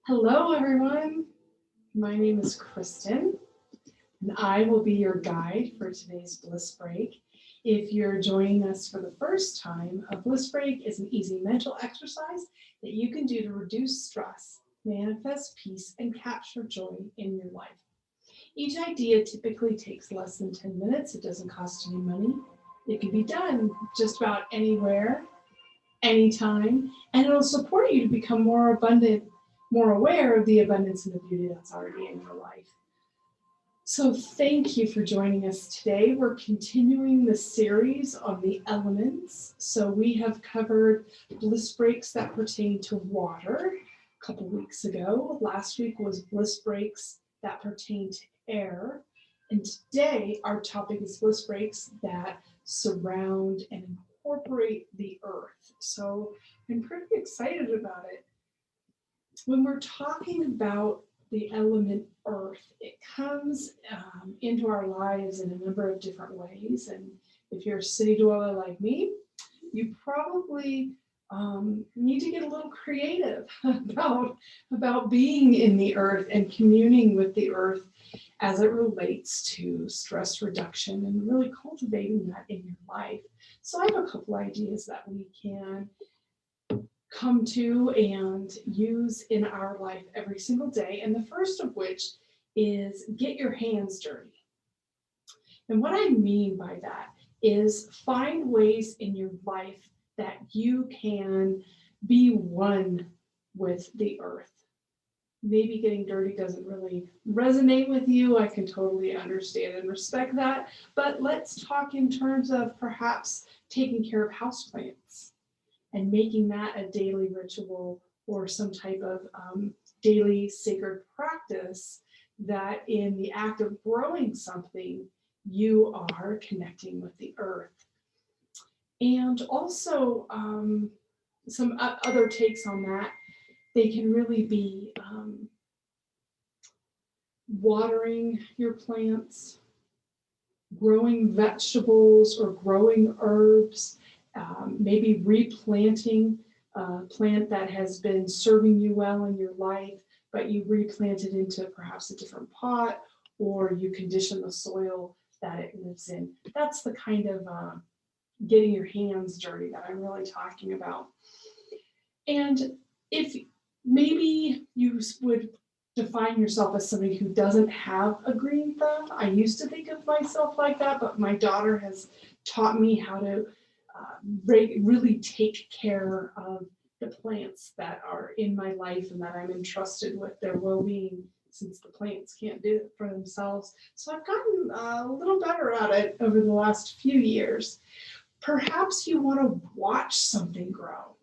Hello, everyone. My name is Kristen, and I will be your guide for today's Bliss Break. If you're joining us for the first time, a Bliss Break is an easy mental exercise that you can do to reduce stress, manifest peace, and capture joy in your life. Each idea typically takes less than 10 minutes. It doesn't cost any money. It can be done just about anywhere, anytime, and it'll support you to become more abundant, more aware of the abundance and the beauty that's already in your life. So thank you for joining us today. We're continuing the series on the elements. So we have covered bliss breaks that pertain to water a couple weeks ago. Last week was bliss breaks that pertain to air. And today our topic is bliss breaks that surround and incorporate the earth. So I'm pretty excited about it. When we're talking about the element earth, it comes into our lives in a number of different ways. And if you're a city dweller like me, you probably need to get a little creative about being in the earth and communing with the earth as it relates to stress reduction and really cultivating that in your life. So I have a couple ideas that we can come to and use in our life every single day. And the first of which is get your hands dirty. And what I mean by that is find ways in your life that you can be one with the earth. Maybe getting dirty doesn't really resonate with you. I can totally understand and respect that. But let's talk in terms of perhaps taking care of houseplants and making that a daily ritual or some type of daily sacred practice that in the act of growing something, you are connecting with the earth. And also some other takes on that, they can really be watering your plants, growing vegetables or growing herbs, maybe replanting a plant that has been serving you well in your life, but you replant it into perhaps a different pot, or you condition the soil that it lives in. That's the kind of getting your hands dirty that I'm really talking about. And if maybe you would define yourself as somebody who doesn't have a green thumb, I used to think of myself like that, but my daughter has taught me how to really take care of the plants that are in my life and that I'm entrusted with their well-being, since the plants can't do it for themselves. So I've gotten a little better at it over the last few years. Perhaps you want to watch something grow.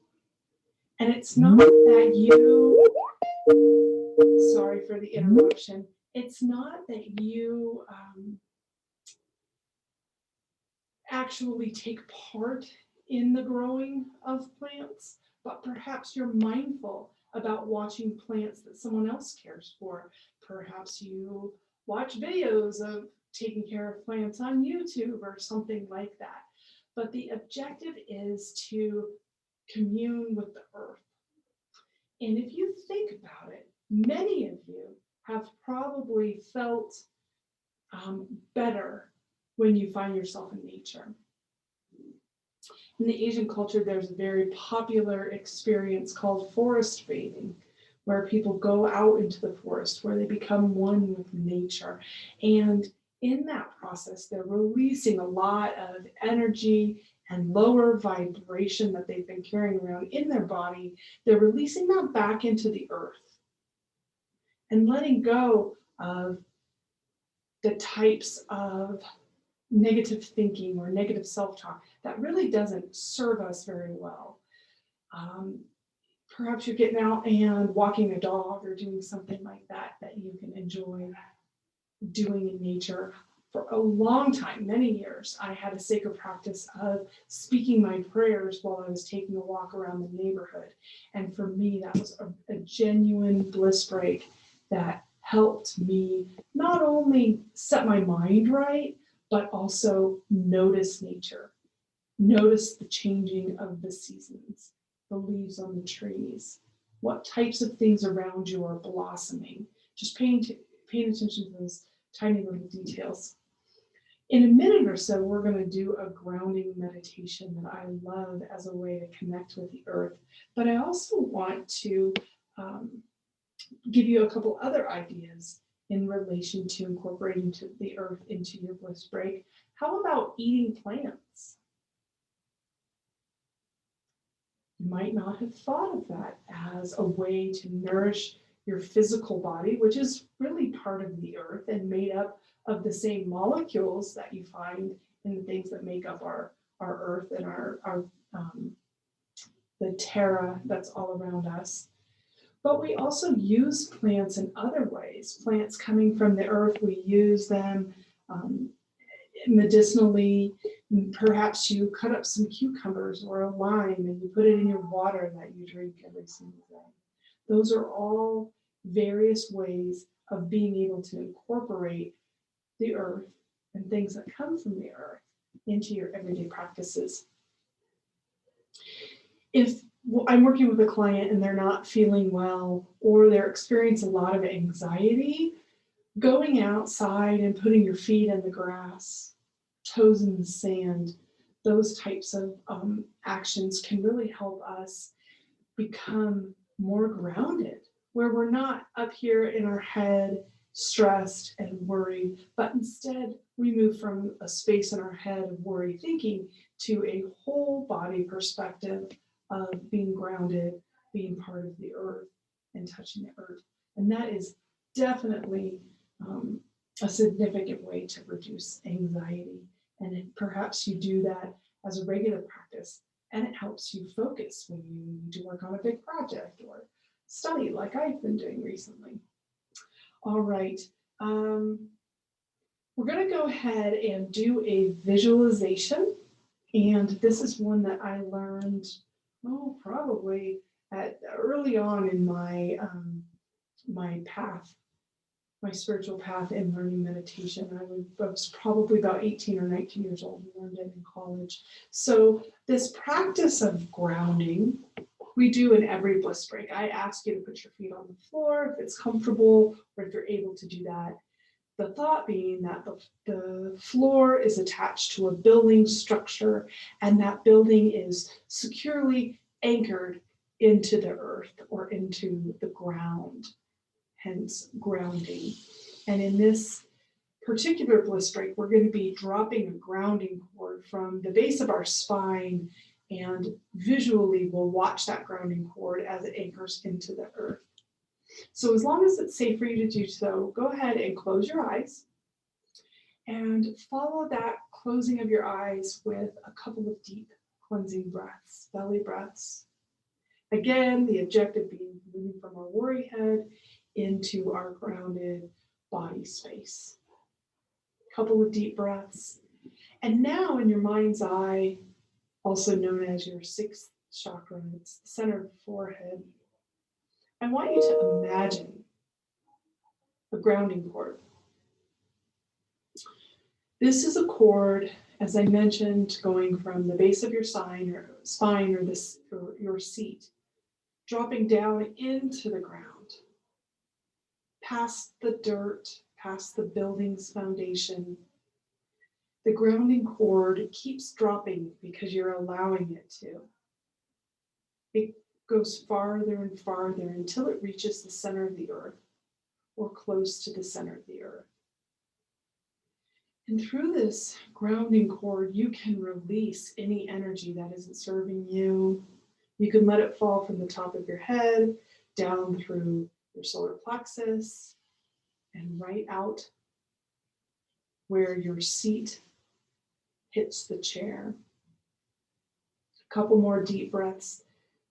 And it's not that you, sorry for the interruption, it's not that you actually take part in the growing of plants, but perhaps you're mindful about watching plants that someone else cares for. Perhaps you watch videos of taking care of plants on YouTube or something like that. But the objective is to commune with the earth. And if you think about it, many of you have probably felt better when you find yourself in nature. In the Asian culture, there's a very popular experience called forest bathing, where people go out into the forest, where they become one with nature. And in that process, they're releasing a lot of energy and lower vibration that they've been carrying around in their body. They're releasing that back into the earth and letting go of the types of negative thinking or negative self-talk that really doesn't serve us very well. Perhaps you're getting out and walking a dog or doing something like that that you can enjoy doing in nature. For a long time, many years, I had a sacred practice of speaking my prayers while I was taking a walk around the neighborhood. And for me, that was a genuine bliss break that helped me not only set my mind right, but also notice nature, notice the changing of the seasons, the leaves on the trees, what types of things around you are blossoming. Just paying attention to those tiny little details. In a minute or so, we're going to do a grounding meditation that I love as a way to connect with the earth. But I also want to give you a couple other ideas in relation to incorporating the earth into your bliss break. How about eating plants? You might not have thought of that as a way to nourish your physical body, which is really part of the earth and made up of the same molecules that you find in the things that make up our earth and our the terra that's all around us. But we also use plants in other ways. Plants coming from the earth, we use them medicinally. Perhaps you cut up some cucumbers or a lime and you put it in your water that you drink every single day. Those are all various ways of being able to incorporate the earth and things that come from the earth into your everyday practices. If I'm working with a client and they're not feeling well or they're experiencing a lot of anxiety, going outside and putting your feet in the grass, toes in the sand, those types of actions can really help us become more grounded, where we're not up here in our head stressed and worried, but instead we move from a space in our head of worry thinking to a whole body perspective of being grounded, being part of the earth and touching the earth. And that is definitely a significant way to reduce anxiety. And perhaps you do that as a regular practice, and it helps you focus when you need to work on a big project or study like I've been doing recently. All right, we're going to go ahead and do a visualization. And this is one that I learned, probably early on in my my path, my spiritual path in learning meditation. I was probably about 18 or 19 years old and learned it in college. So this practice of grounding, we do in every bliss break. I ask you to put your feet on the floor if it's comfortable or if you're able to do that. The thought being that the floor is attached to a building structure and that building is securely anchored into the earth or into the ground, hence grounding. And in this particular bliss break, we're going to be dropping a grounding cord from the base of our spine, and visually we'll watch that grounding cord as it anchors into the earth. So as long as it's safe for you to do so, go ahead and close your eyes and follow that closing of your eyes with a couple of deep cleansing breaths, belly breaths. Again, the objective being moving from our worry head into our grounded body space. A couple of deep breaths. And now in your mind's eye, also known as your sixth chakra, it's the center of the forehead, I want you to imagine a grounding cord. This is a cord, as I mentioned, going from the base of your spine or your seat, dropping down into the ground, past the dirt, past the building's foundation. The grounding cord keeps dropping because you're allowing it to. It goes farther and farther until it reaches the center of the earth or close to the center of the earth. And through this grounding cord, you can release any energy that isn't serving you. You can let it fall from the top of your head, down through your solar plexus, and right out where your seat hits the chair. A couple more deep breaths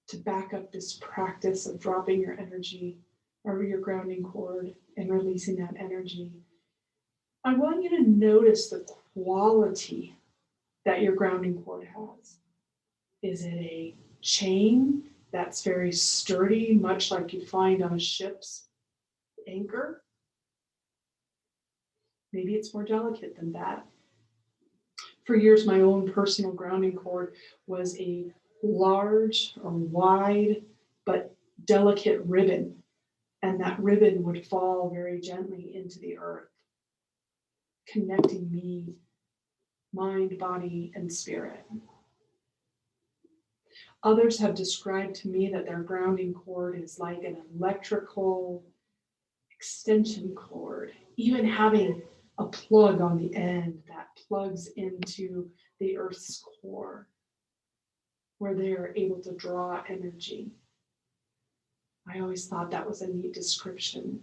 to back up this practice of dropping your energy over your grounding cord and releasing that energy. I want you to notice the quality that your grounding cord has. Is it a chain that's very sturdy, much like you'd find on a ship's anchor? Maybe it's more delicate than that. For years, my own personal grounding cord was a large or wide but delicate ribbon, and that ribbon would fall very gently into the earth, connecting me, mind, body, and spirit. Others have described to me that their grounding cord is like an electrical extension cord, even having a plug on the end that plugs into the earth's core, where they are able to draw energy. I always thought that was a neat description.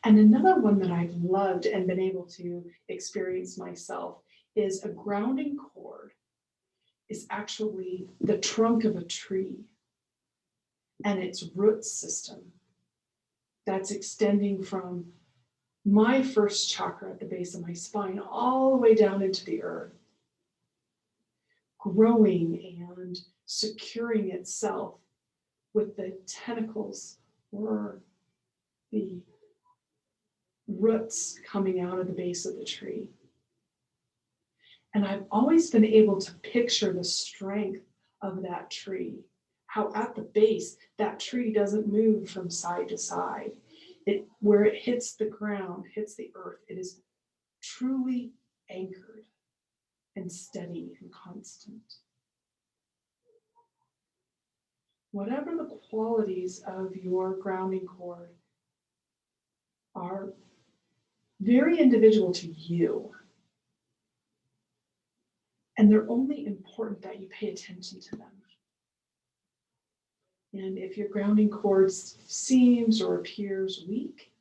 And another one that I've loved and been able to experience myself is a grounding cord is actually the trunk of a tree and its root system that's extending from my first chakra at the base of my spine all the way down into the earth, growing and securing itself with the tentacles or the roots coming out of the base of the tree. And I've always been able to picture the strength of that tree, how at the base, that tree doesn't move from side to side. Where it hits the ground, hits the earth, it is truly anchored and steady and constant. Whatever the qualities of your grounding cord are very individual to you. And they're only important that you pay attention to them. And if your grounding cord seems or appears weak,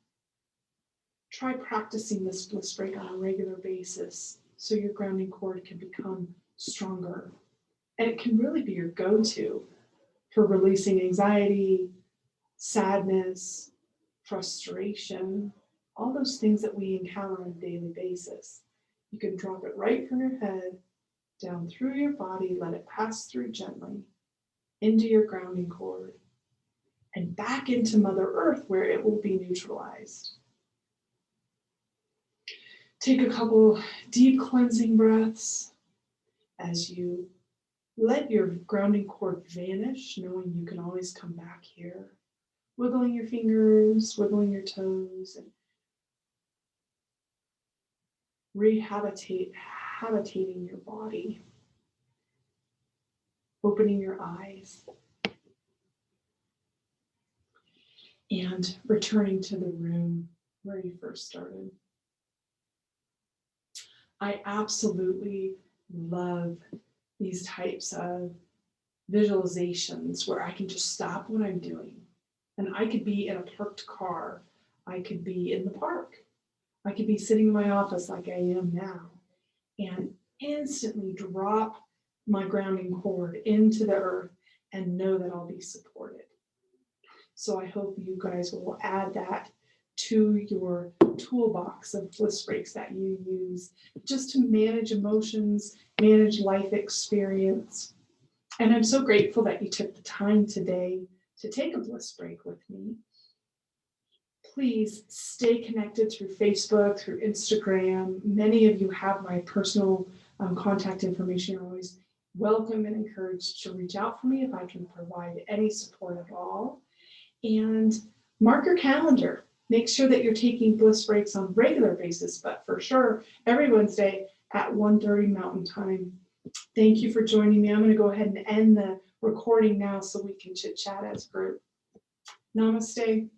try practicing this bliss break on a regular basis so your grounding cord can become stronger. And it can really be your go-to for releasing anxiety, sadness, frustration, all those things that we encounter on a daily basis. You can drop it right from your head, down through your body, let it pass through gently into your grounding cord and back into Mother Earth where it will be neutralized. Take a couple deep cleansing breaths as you let your grounding cord vanish, knowing you can always come back here, wiggling your fingers, wiggling your toes, and habitating your body, opening your eyes, and returning to the room where you first started. I absolutely love these types of visualizations where I can just stop what I'm doing. And I could be in a parked car. I could be in the park. I could be sitting in my office like I am now and instantly drop my grounding cord into the earth and know that I'll be supported. So I hope you guys will add that to your toolbox of bliss breaks that you use just to manage emotions, manage life experience. And I'm so grateful that you took the time today to take a bliss break with me. Please stay connected through Facebook, through Instagram. Many of you have my personal contact information. You're always welcome and encouraged to reach out for me if I can provide any support at all. And mark your calendar. Make sure that you're taking bliss breaks on a regular basis, but for sure, every Wednesday at 1:30 Mountain Time. Thank you for joining me. I'm going to go ahead and end the recording now so we can chit chat as a group. Namaste.